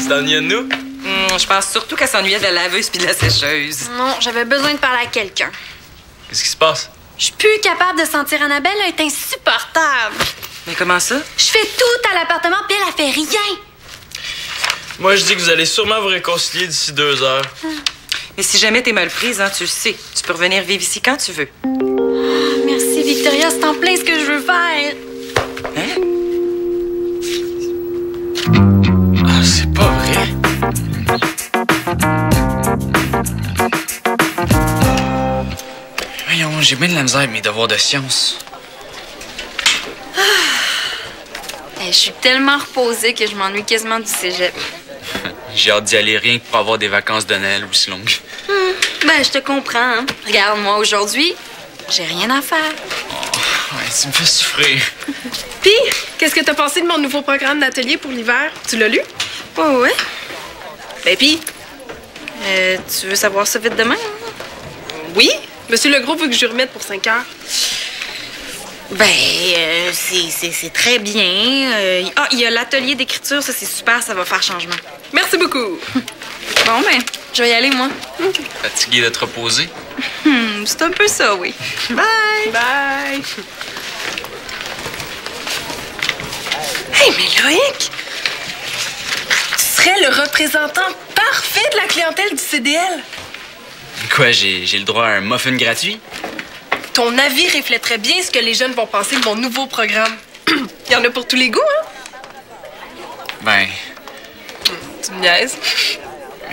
Tu t'ennuyais de nous? Je pense surtout qu'elle s'ennuyait de la laveuse puis de la sécheuse. Non, j'avais besoin de parler à quelqu'un. Qu'est-ce qui se passe? Je suis plus capable de sentir Annabelle, elle est insupportable. Mais comment ça? Je fais tout à l'appartement puis elle fait rien. Moi, je dis que vous allez sûrement vous réconcilier d'ici 2 heures. Mais si jamais t'es mal prise, hein, tu le sais. Tu peux revenir vivre ici quand tu veux. Merci, Victoria, c'est en plein ce que je veux faire. Hein? Ah, c'est pas vrai. Voyons, j'ai bien de la misère avec mes devoirs de sciences. Je suis tellement reposée que je m'ennuie quasiment du cégep. J'ai hâte d'y aller rien que pour avoir des vacances de Noël aussi longues. Ben, je te comprends. Hein? Regarde, moi, aujourd'hui, j'ai rien à faire. Oh, ouais, tu me fais souffrir. Puis, qu'est-ce que t'as pensé de mon nouveau programme d'atelier pour l'hiver? Tu l'as lu? Oh, ouais. Ben, puis? Tu veux savoir ça vite demain? Oui. Monsieur Legros veut que je lui remette pour 5 heures. Ben, c'est très bien. Ah, il y a l'atelier d'écriture, ça, c'est super, ça va faire changement. Merci beaucoup. Bon, ben, je vais y aller, moi. Fatigué de te reposer? C'est un peu ça, oui. Bye! Bye. Hey, mais Loïc! Tu serais le représentant parfait de la clientèle du CDL. Quoi, j'ai le droit à un muffin gratuit? Ton avis reflèterait bien ce que les jeunes vont penser de mon nouveau programme. Il y en a pour tous les goûts, hein? Ben, Tu me niaises.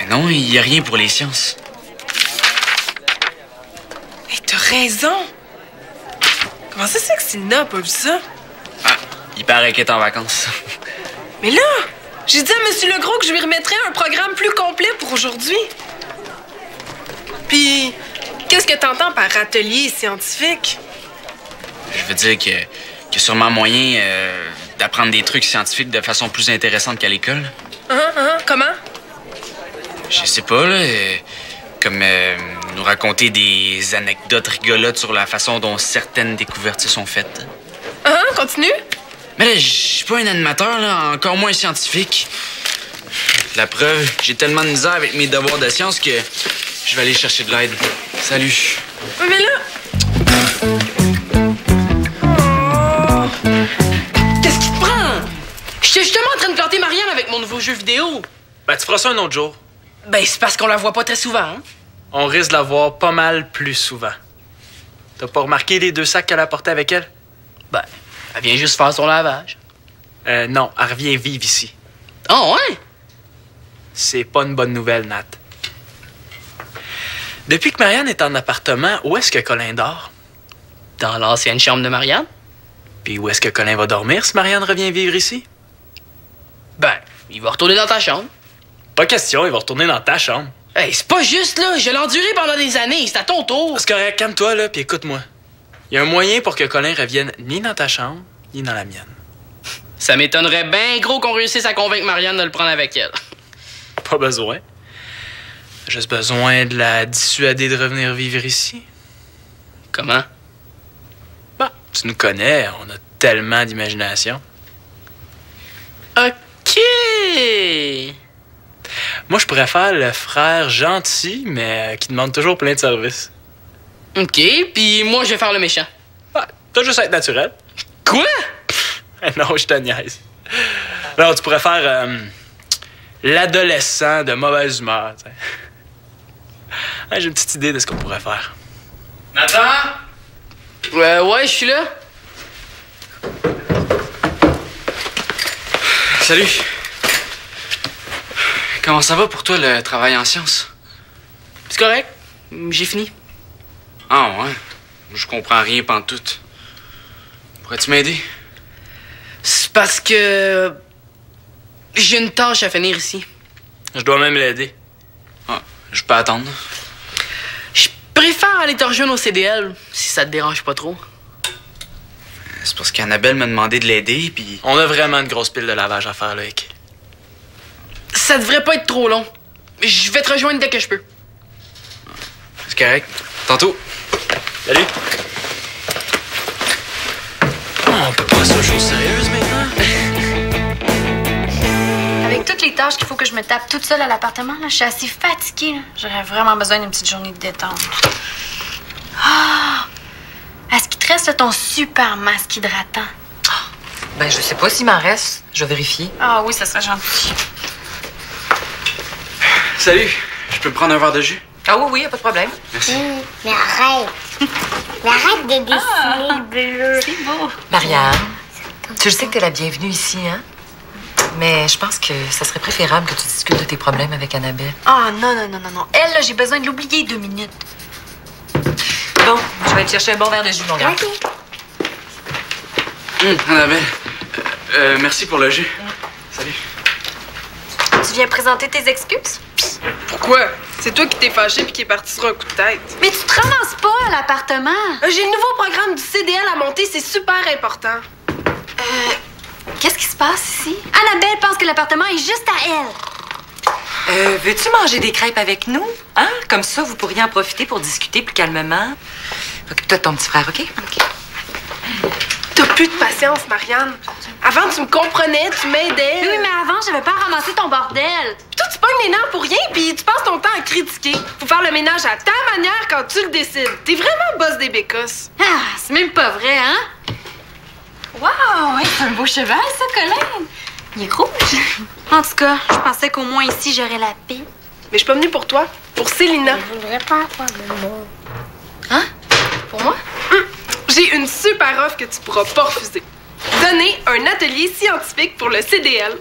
mais non, il y a rien pour les sciences. Hey, t'as raison. Comment ça se fait que Sylvina a pas vu ça? Ah, il paraît qu'elle est en vacances. Mais là, j'ai dit à Monsieur Legros que je lui remettrais un programme plus complet pour aujourd'hui. Puis, qu'est-ce que t'entends par atelier scientifique? Je veux dire qu'il y a sûrement moyen d'apprendre des trucs scientifiques de façon plus intéressante qu'à l'école. Comment? Je sais pas, là. Comme nous raconter des anecdotes rigolotes sur la façon dont certaines découvertes se sont faites. Continue? Mais là, je suis pas un animateur, là, encore moins un scientifique. La preuve, j'ai tellement de misère avec mes devoirs de sciences que je vais aller chercher de l'aide. Salut. Mais là... Oh. Qu'est-ce qui te prend? J'étais justement en train de planter Marianne avec mon nouveau jeu vidéo. Ben, tu feras ça un autre jour. Ben, c'est parce qu'on la voit pas très souvent, hein? On risque de la voir pas mal plus souvent. T'as pas remarqué les 2 sacs qu'elle a portés avec elle? Ben, elle vient juste faire son lavage. Non, elle revient vivre ici. Oh, ouais? C'est pas une bonne nouvelle, Nat. Depuis que Marianne est en appartement, où est-ce que Colin dort? Dans l'ancienne chambre de Marianne? Puis où est-ce que Colin va dormir si Marianne revient vivre ici? Ben, il va retourner dans ta chambre. Pas question, il va retourner dans ta chambre. Hey, c'est pas juste, là. Je l'ai enduré pendant des années. C'est à ton tour. C'est correct, calme-toi, là, puis écoute-moi. Il y a un moyen pour que Colin revienne ni dans ta chambre, ni dans la mienne. Ça m'étonnerait bien gros qu'on réussisse à convaincre Marianne de le prendre avec elle. Pas besoin. Juste besoin de la dissuader de revenir vivre ici. Comment? Bah, tu nous connais, on a tellement d'imagination. OK. Moi, je préfère le frère gentil, mais qui demande toujours plein de services. OK, puis moi, je vais faire le méchant. Ah, t'as juste à être naturel. Quoi? Non, je te niaise. Non, tu pourrais faire l'adolescent de mauvaise humeur, tu sais. Ah, j'ai une petite idée de ce qu'on pourrait faire. Nathan? Ouais, je suis là. Salut. Comment ça va pour toi, le travail en sciences? C'est correct. J'ai fini. Ah ouais? Je comprends rien pantoute. Pourrais-tu m'aider? C'est parce que... j'ai une tâche à finir ici. Je dois même l'aider. Ah, je peux attendre. Je préfère aller te rejoindre au CDL, si ça te dérange pas trop. C'est parce qu'Annabelle m'a demandé de l'aider, puis... On a vraiment une grosse pile de lavage à faire, Loïc. Ça devrait pas être trop long. Je vais te rejoindre dès que je peux. C'est correct. Tantôt. Salut. Oh, on peut pas se jouer sérieuse maintenant. Avec toutes toutes les tâches qu'il faut que je me tape toute seule à l'appartement. Là, je suis assez fatiguée. Là. J'aurais vraiment besoin d'une petite journée de détente. Ah! Est-ce qu'il te reste ton super masque hydratant? Ben, je sais pas s'il m'en reste. Je vais vérifier. Ah oui, ça serait gentil. Salut, je peux prendre un verre de jus? Ah oui, oui, y a pas de problème. Merci. Mais arrête. Mais arrête de dessiner le bleu. C'est beau. Marianne, tu le sais que t'es la bienvenue ici, hein? Mais je pense que ça serait préférable que tu discutes de tes problèmes avec Annabelle. Ah non, non, non, non, non. Elle, là, j'ai besoin de l'oublier 2 minutes. Bon, je vais te chercher un bon verre de jus, mon grand. OK. Annabelle, merci pour le jus. Salut. Tu viens présenter tes excuses? Pourquoi? C'est toi qui t'es fâché puis qui est parti sur un coup de tête. Mais tu te ramasses pas à l'appartement. J'ai le nouveau programme du CDL à monter, c'est super important. Qu'est-ce qui se passe ici? Annabelle pense que l'appartement est juste à elle. Veux-tu manger des crêpes avec nous? Hein? Comme ça, vous pourriez en profiter pour discuter plus calmement. Occupe-toi de ton petit frère, OK? T'as plus de patience, Marianne. Avant, tu me comprenais, tu m'aidais. Oui, mais avant, j'avais pas ramassé ton bordel. Puis toi, tu pognes les nerfs pour rien, puis tu passes ton temps à critiquer. Faut faire le ménage à ta manière quand tu le décides. T'es vraiment boss des bécosses. Ah, c'est même pas vrai, hein? Wow, ouais, c'est un beau cheval, ça, Colin. Il est rouge. En tout cas, je pensais qu'au moins ici, j'aurais la paix. Mais je suis pas venue pour toi, pour Célina. Je voudrais pas avoir de mots. Hein? Pour moi? J'ai une super offre que tu pourras pas refuser. Donner un atelier scientifique pour le CDL.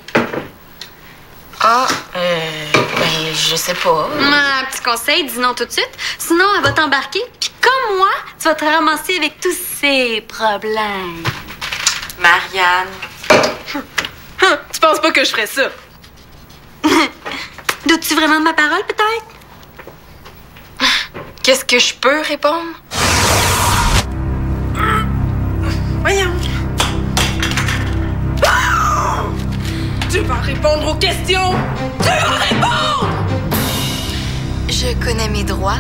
Ah, ben, je sais pas. Un petit conseil, dis non tout de suite. Sinon, elle va t'embarquer. Puis comme moi, tu vas te ramasser avec tous ces problèmes. Marianne. Tu penses pas que je ferais ça? Doutes-tu vraiment de ma parole, peut-être? Qu'est-ce que je peux répondre? Voyons. Tu vas répondre aux questions! Tu vas répondre! Je connais mes droits.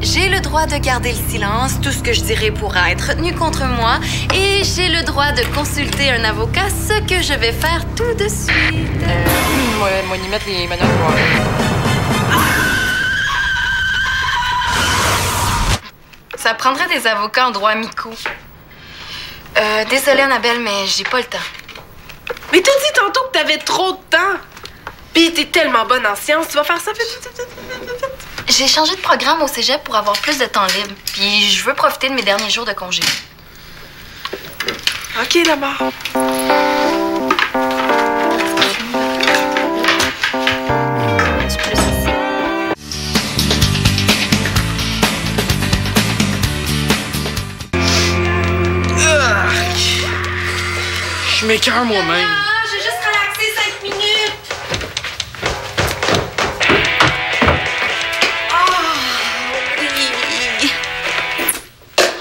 J'ai le droit de garder le silence. Tout ce que je dirai pourra être retenu contre moi. Et j'ai le droit de consulter un avocat, ce que je vais faire tout de suite. Moi, y mettre les manettes pour... Ça prendrait des avocats en droit amicaux. Désolée, Annabelle, mais j'ai pas le temps. Mais t'as dit tantôt que t'avais trop de temps. Pis t'es tellement bonne en sciences, tu vas faire ça vite. J'ai changé de programme au cégep pour avoir plus de temps libre. Puis je veux profiter de mes derniers jours de congé. OK, d'abord. Je m'écoeure moi-même. Ah, j'ai juste relaxé 5 minutes.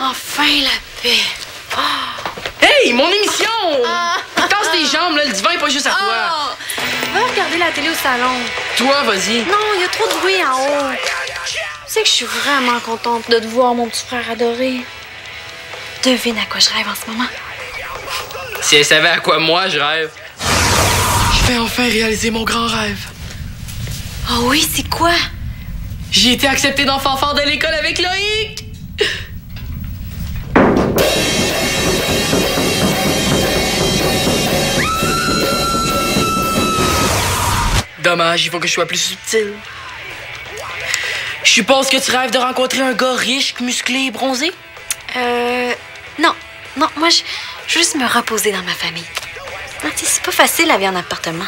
Enfin, la paix. Hey, mon émission! Tasse tes jambes, là, le divan est pas juste à toi. Va regarder la télé au salon. Toi, vas-y. Non, il y a trop de bruit en haut. Tu sais que je suis vraiment contente de te voir, mon petit frère adoré. Devine à quoi je rêve en ce moment. Si elle savait à quoi moi je rêve. Je vais enfin réaliser mon grand rêve. Oh oui, c'est quoi? J'ai été accepté dans Fanfare de l'école avec Loïc! Dommage, il faut que je sois plus subtil. Je suppose que tu rêves de rencontrer un gars riche, musclé et bronzé? Non. Non, moi, je veux juste me reposer dans ma famille. Non, tu sais, c'est pas facile, la vie en appartement.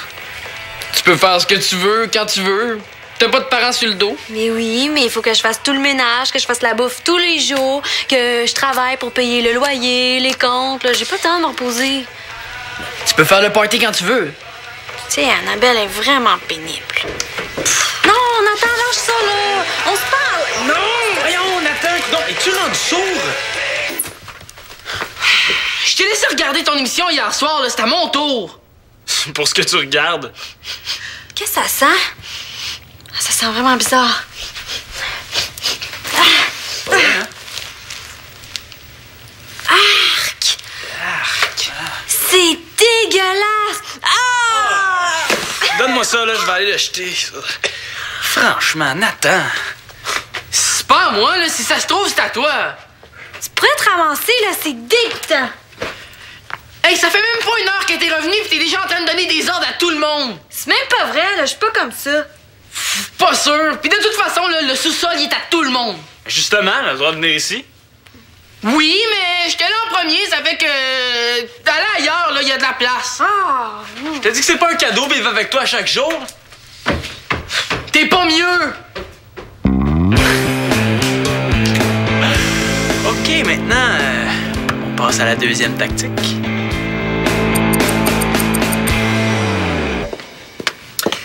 Tu peux faire ce que tu veux, quand tu veux. T'as pas de parents sur le dos. Mais oui, mais il faut que je fasse tout le ménage, que je fasse la bouffe tous les jours, que je travaille pour payer le loyer, les comptes. Là, j'ai pas le temps de me reposer. Tu peux faire le party quand tu veux. Tu sais, Annabelle est vraiment pénible. Non, Nathan, lâche ça, là! On se parle! Non! Voyons, Nathan! Non, es-tu rendu sourd? Je t'ai laissé regarder ton émission hier soir, là. C'était à mon tour. Pour ce que tu regardes. Qu'est-ce que ça sent? Ah, ça sent vraiment bizarre. Arc! C'est dégueulasse! Ah! Donne-moi Passe-moi ça, là, je vais aller le jeter. Franchement, Nathan. C'est pas à moi, là. Si ça se trouve, c'est à toi. Tu pourrais te ramasser, là, c'est dégoûtant. Hey, ça fait même pas 1 heure que t'es revenu pis t'es déjà en train de donner des ordres à tout le monde. C'est même pas vrai, là, je suis pas comme ça. Pas sûr. Pis de toute façon, là, le sous-sol, il est à tout le monde. Justement, elle a le droit de venir ici. Oui, mais j'étais là en premier, ça fait que... D'aller ailleurs, là, il y a de la place. Ah, Je t'ai dit que c'est pas un cadeau vivre avec toi à chaque jour. T'es pas mieux. OK, maintenant, on passe à la deuxième tactique.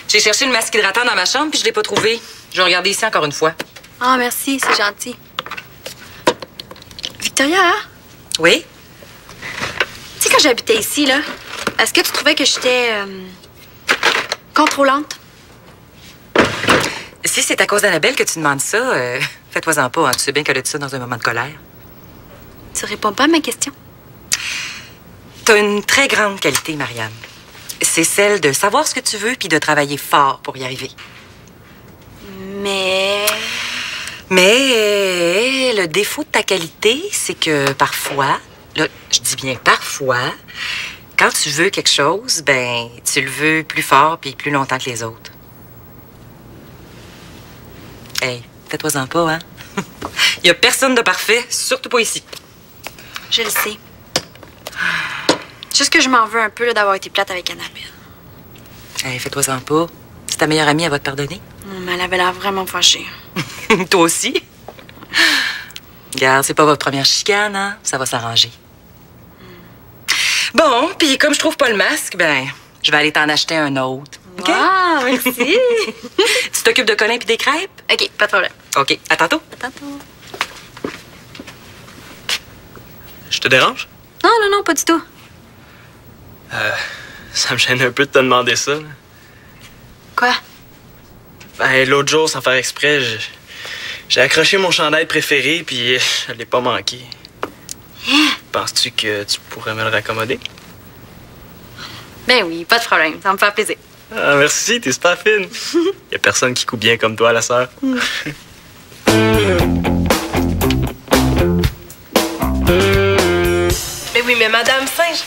J'ai cherché le masque hydratant dans ma chambre, puis je l'ai pas trouvé. Je vais regarder ici encore une fois. Ah, merci, c'est gentil. Victoria, hein? Oui? Tu sais, quand j'habitais ici, là, est-ce que tu trouvais que j'étais contrôlante? Si c'est à cause d'Annabelle que tu demandes ça, fais-toi-en pas. Hein. Tu sais bien qu'elle a dit ça dans un moment de colère. Tu réponds pas à ma question. T'as une très grande qualité, Marianne. C'est celle de savoir ce que tu veux puis de travailler fort pour y arriver. Mais le défaut de ta qualité, c'est que parfois, là, je dis bien parfois, quand tu veux quelque chose, ben, tu le veux plus fort puis plus longtemps que les autres. Hey, fais-toi-en pas, hein? Il y a personne de parfait, surtout pas ici. je le sais. Juste que je m'en veux un peu là, d'avoir été plate avec Annabelle. Hey, fais-toi-en pas. C'est ta meilleure amie, elle va te pardonner. Mais elle avait l'air vraiment fâchée. Toi aussi? Regarde, c'est pas votre première chicane, hein? Ça va s'arranger. Bon, puis comme je trouve pas le masque, ben, je vais aller t'en acheter un autre. OK? Ah, merci. Tu t'occupes de Colin puis des crêpes? OK, pas de problème. OK, à tantôt. À tantôt. Je te dérange? Non, non, non, pas du tout. Ça me gêne un peu de te demander ça. Là. Quoi? Ben, l'autre jour, sans faire exprès, j'ai accroché mon chandail préféré, puis je l'ai pas manqué. Penses-tu que tu pourrais me le raccommoder? Ben oui, pas de problème. Ça me fait plaisir. Ah, merci, t'es super fine. Y a personne qui coud bien comme toi, la sœur. Mais oui, mais Madame Singe...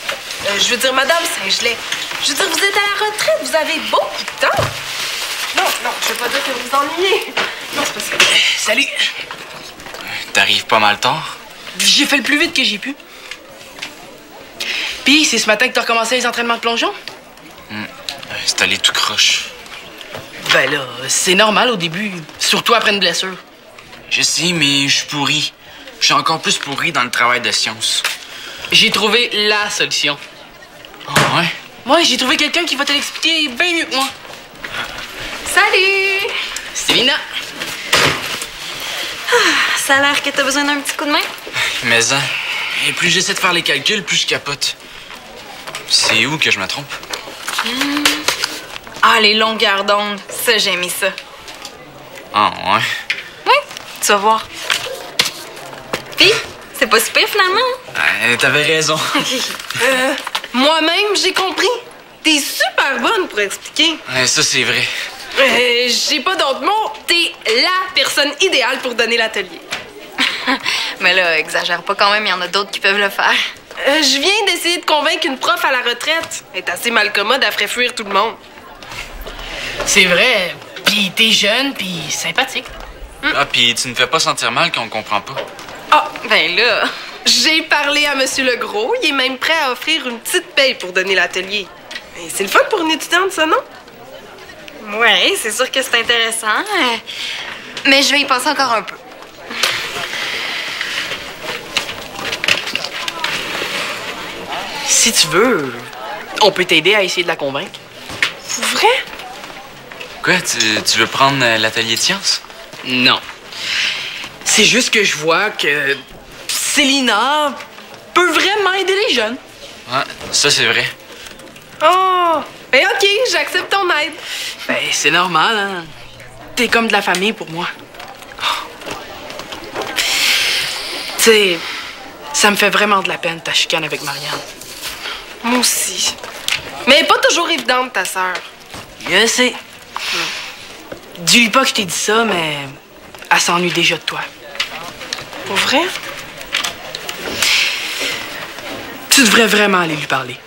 je veux dire, Madame Singelet, je veux dire, vous êtes à la retraite, vous avez beaucoup de temps. Non, non, je veux pas dire que vous vous ennuyez. Non, c'est parce que... Salut. T'arrives pas mal tard? J'ai fait le plus vite que j'ai pu. Puis, c'est ce matin que t'as recommencé les entraînements de plongeon? C'est allé tout croche. Ben là, c'est normal au début, surtout après une blessure. Je sais, mais je suis pourri. Je suis encore plus pourri dans le travail de science. J'ai trouvé la solution. Oh, ouais? Moi, j'ai trouvé quelqu'un qui va te l'expliquer bien mieux que moi. Salut! C'est Lina. Ça a l'air que t'as besoin d'un petit coup de main. Mais hein, et plus j'essaie de faire les calculs, plus je capote. C'est où que je me trompe? Ah, les longueurs d'onde, ça, j'ai aimé ça. Ah, ouais? Oui, tu vas voir. Puis, c'est pas super finalement. T'avais raison. Moi-même, j'ai compris. T'es super bonne pour expliquer. Ouais, ça, c'est vrai. J'ai pas d'autres mots. T'es la personne idéale pour donner l'atelier. Mais là, exagère pas quand même, il y en a d'autres qui peuvent le faire. Je viens d'essayer de convaincre une prof à la retraite. Elle est assez malcommode, elle ferait fuir tout le monde. C'est vrai. Puis t'es jeune, puis sympathique. Ah, puis tu ne fais pas sentir mal quand on comprend pas. Ah, Ben là... j'ai parlé à Monsieur Legros. Il est même prêt à offrir une petite paye pour donner l'atelier. Mais c'est le fun pour une étudiante, ça, non? Ouais, c'est sûr que c'est intéressant. Mais je vais y penser encore un peu. Si tu veux, on peut t'aider à essayer de la convaincre. Vrai? Quoi, tu veux prendre l'atelier de sciences? Non. C'est juste que je vois que Célina peut vraiment aider les jeunes. Ouais, ça, c'est vrai. Oh! Ben OK, j'accepte ton aide. Ben, c'est normal, hein. T'es comme de la famille pour moi. Tu sais, ça me fait vraiment de la peine ta chicane avec Marianne. Moi aussi. Mais pas toujours évidente, ta sœur. Je sais. Dis-lui pas que je t'ai dit ça, mais elle s'ennuie déjà de toi. Pour vrai? Tu devrais vraiment aller lui parler.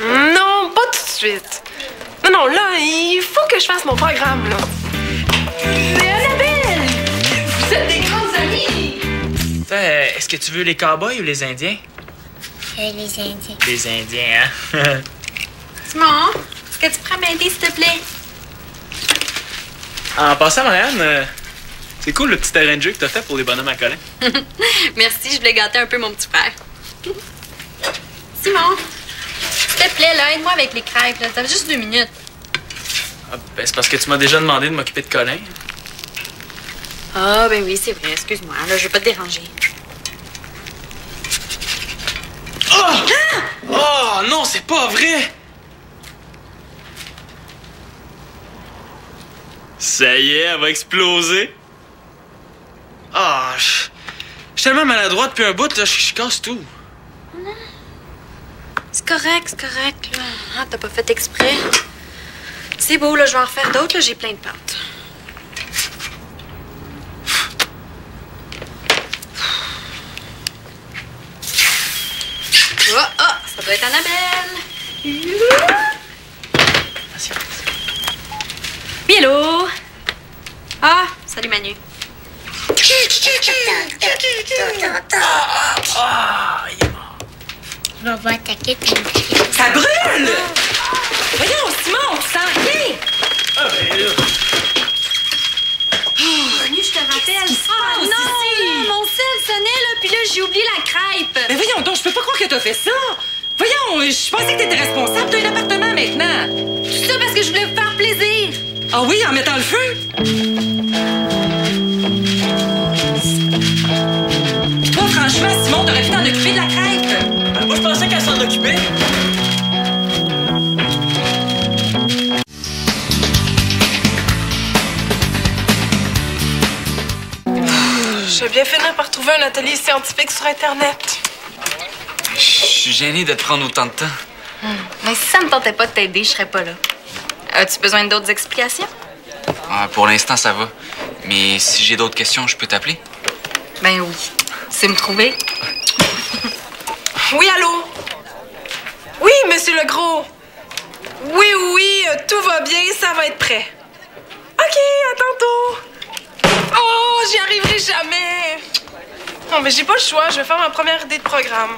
Non, pas tout de suite. Non, là, il faut que je fasse mon programme, là. Mais Annabelle! Vous êtes des grandes amies! Est-ce que tu veux les cowboys ou les Indiens? Les Indiens. Les Indiens, hein? Simon, est-ce que tu pourrais m'aider, s'il te plaît? En passant, Marianne, c'est cool le petit terrain de jeu que t'as fait pour les bonhommes à Colin. Merci, je voulais gâter un peu mon petit frère. Simon, s'il te plaît, là, aide-moi avec les crêpes. Là. Ça fait juste 2 minutes. Ah, ben, c'est parce que tu m'as déjà demandé de m'occuper de Colin. Ah, ben oui, c'est vrai. Excuse-moi. Là, je veux pas te déranger. Oh! Oh non, c'est pas vrai! Ça y est, elle va exploser. Ah, je suis tellement maladroit depuis un bout, là, je casse tout. C'est correct, là. Ah, t'as pas fait exprès. C'est beau, là, je vais en refaire d'autres, là, j'ai plein de pâtes. Oh, ça doit être Annabelle. Oui, allô? Ah, salut Manu. Ah, il est mort. Je vais attaquer ta Ça brûle! Voyons, Simon, tu sens rien? Ah, ben là. Manu, je te rappelle. Ah non, ici? là, mon sel sonnait, là, puis là, j'ai oublié la crêpe. Mais voyons donc, je peux pas croire que t'as fait ça! Voyons, je pensais que t'étais responsable d'un appartement maintenant! Tout ça parce que je voulais vous faire plaisir. Ah oui, en mettant le feu? Toi, franchement, Simon, t'aurais pu t'en occuper de la crêpe! Ben, moi, je pensais qu'elle s'en occupait. Je vais bien finir par trouver un atelier scientifique sur Internet. Je suis gêné de te prendre autant de temps. Mais si ça me tentait pas de t'aider, je serais pas là. As-tu besoin d'autres explications? Ah, pour l'instant, ça va. Mais si j'ai d'autres questions, je peux t'appeler? Ben oui. Tu sais me trouver? Oui, allô? Oui, monsieur Legros. Oui, tout va bien, ça va être prêt. OK, à tantôt. Oh, j'y arriverai jamais. Non, mais j'ai pas le choix, je vais faire ma première idée de programme.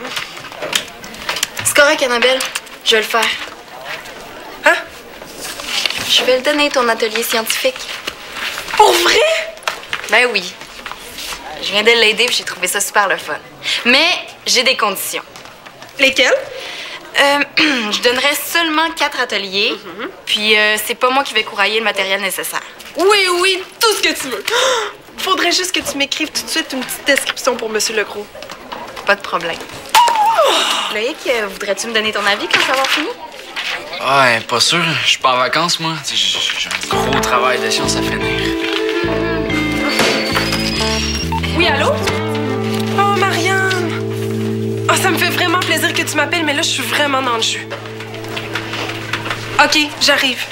C'est correct, Annabelle. Je vais le faire. Hein? Je vais le donner, ton atelier scientifique. Pour vrai? Ben oui. Je viens de l'aider puis j'ai trouvé ça super le fun. Mais j'ai des conditions. Lesquelles? Je donnerai seulement 4 ateliers. Puis c'est pas moi qui vais courailler le matériel nécessaire. Oui, tout ce que tu veux. Faudrait juste que tu m'écrives tout de suite une petite description pour monsieur Legros. Pas de problème. Loïc, voudrais-tu me donner ton avis quand ça va avoir fini? Ouais, pas sûr. Je suis pas en vacances, moi. Tu sais, j'ai un gros travail de science à finir. Oui, allô? Oh, Marianne! Oh, ça me fait vraiment plaisir que tu m'appelles, mais là, je suis vraiment dans le jus. OK, j'arrive.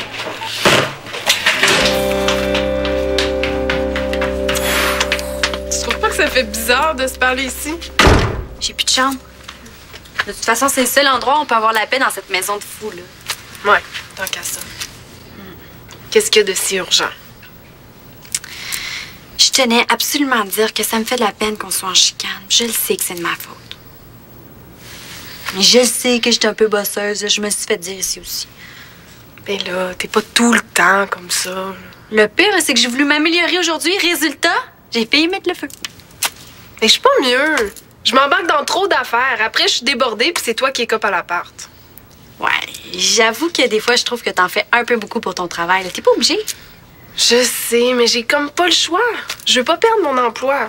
Tu trouves pas que ça fait bizarre de se parler ici? J'ai plus de chambre. De toute façon, c'est le seul endroit où on peut avoir la paix dans cette maison de fou, là. Ouais, tant qu'à ça. Qu'est-ce qu'il y a de si urgent? Je tenais absolument à dire que ça me fait de la peine qu'on soit en chicane. Je le sais que c'est de ma faute. Mais je sais que j'étais un peu bosseuse. Je me suis fait dire ici aussi. Mais là, t'es pas tout le temps comme ça. Le pire, c'est que j'ai voulu m'améliorer aujourd'hui. Résultat, j'ai failli mettre le feu. Mais je suis pas mieux. Je m'embarque dans trop d'affaires. Après, je suis débordée, puis c'est toi qui es cop à l'appart. Ouais, j'avoue que des fois, je trouve que t'en fais un peu beaucoup pour ton travail. T'es pas obligée. Je sais, mais j'ai comme pas le choix. Je veux pas perdre mon emploi.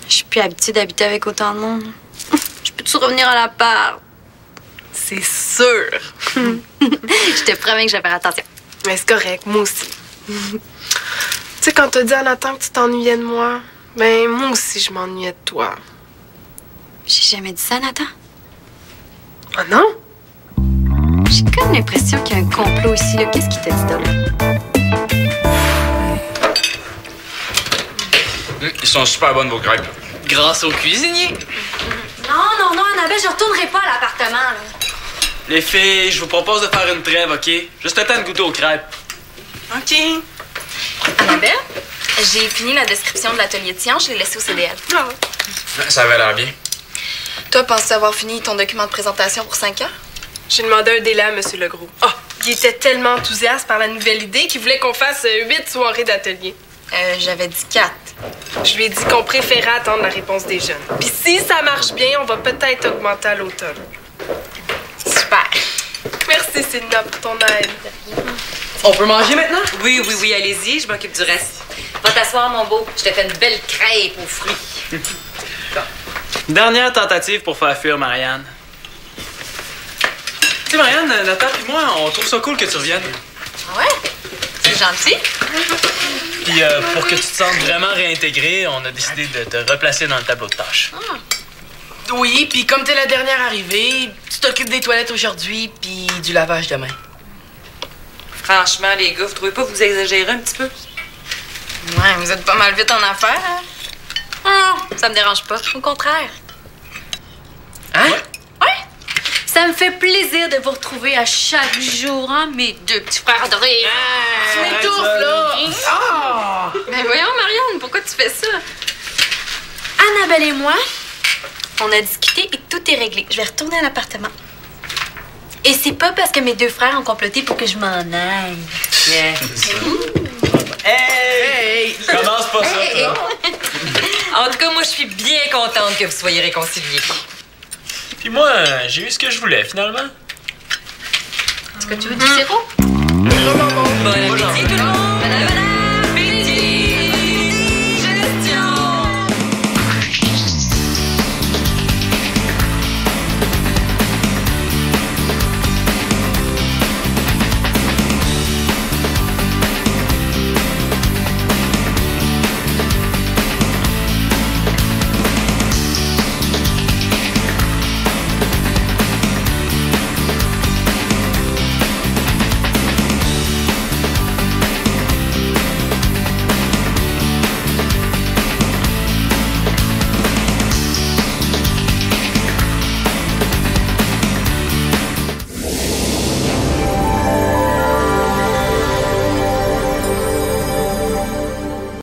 Je suis plus habituée d'habiter avec autant de monde. Je peux-tu revenir à l'appart? C'est sûr. Je te promets que je vais faire attention. Mais c'est correct, moi aussi. Tu sais, quand t'as dit à Nathan que tu t'ennuyais de moi, ben moi aussi, je m'ennuyais de toi. J'ai jamais dit ça, Nathan. Ah non? J'ai comme l'impression qu'il y a un complot ici, là. Qu'est-ce qui t'a dit, là? Ils sont super bonnes, vos crêpes. Grâce au cuisinier. Non, Annabelle, je retournerai pas à l'appartement, là. Les filles, je vous propose de faire une trêve, OK? Juste le temps de goûter aux crêpes. OK. Annabelle, j'ai fini la description de l'atelier de science, je l'ai laissé au CDL. Ça avait l'air bien. Toi, penses-tu avoir fini ton document de présentation pour 5 ans? J'ai demandé un délai à M. Legros. Ah, il était tellement enthousiaste par la nouvelle idée qu'il voulait qu'on fasse 8 soirées d'atelier. J'avais dit 4. Je lui ai dit qu'on préférait attendre la réponse des jeunes. Puis si ça marche bien, on va peut-être augmenter à l'automne. Super. Merci, Céline, pour ton aide. On peut manger maintenant? Oui, allez-y, je m'occupe du reste. Va t'asseoir, mon beau. Je te fais une belle crêpe aux fruits. Dernière tentative pour faire fuir Marianne. Tu sais, Marianne, Nathan et moi, on trouve ça cool que tu reviennes. Ah ouais? C'est gentil. Puis pour que tu te sentes vraiment réintégrée, on a décidé de te replacer dans le tableau de tâches. Oui, puis comme t'es la dernière arrivée, tu t'occupes des toilettes aujourd'hui, puis du lavage demain. Franchement, les gars, vous trouvez pas que vous exagérez un petit peu? Ouais, vous êtes pas mal vite en affaires, hein? Non, ça me dérange pas. Au contraire. Hein? Ouais. Ça me fait plaisir de vous retrouver à chaque jour, hein, mes deux petits frères de rire. Tu m'étouffes, là! Ah! Mais voyons, Marianne, pourquoi tu fais ça? Annabelle et moi, on a discuté et tout est réglé. Je vais retourner à l'appartement. Et c'est pas parce que mes deux frères ont comploté pour que je m'en aille. Yeah. Hey! Commence pas ça, Hey. toi. En tout cas, moi, je suis bien contente que vous soyez réconciliés. Puis moi, j'ai eu ce que je voulais, finalement. Est-ce que tu veux du sirop? Bon appétit, tout le monde! Madame.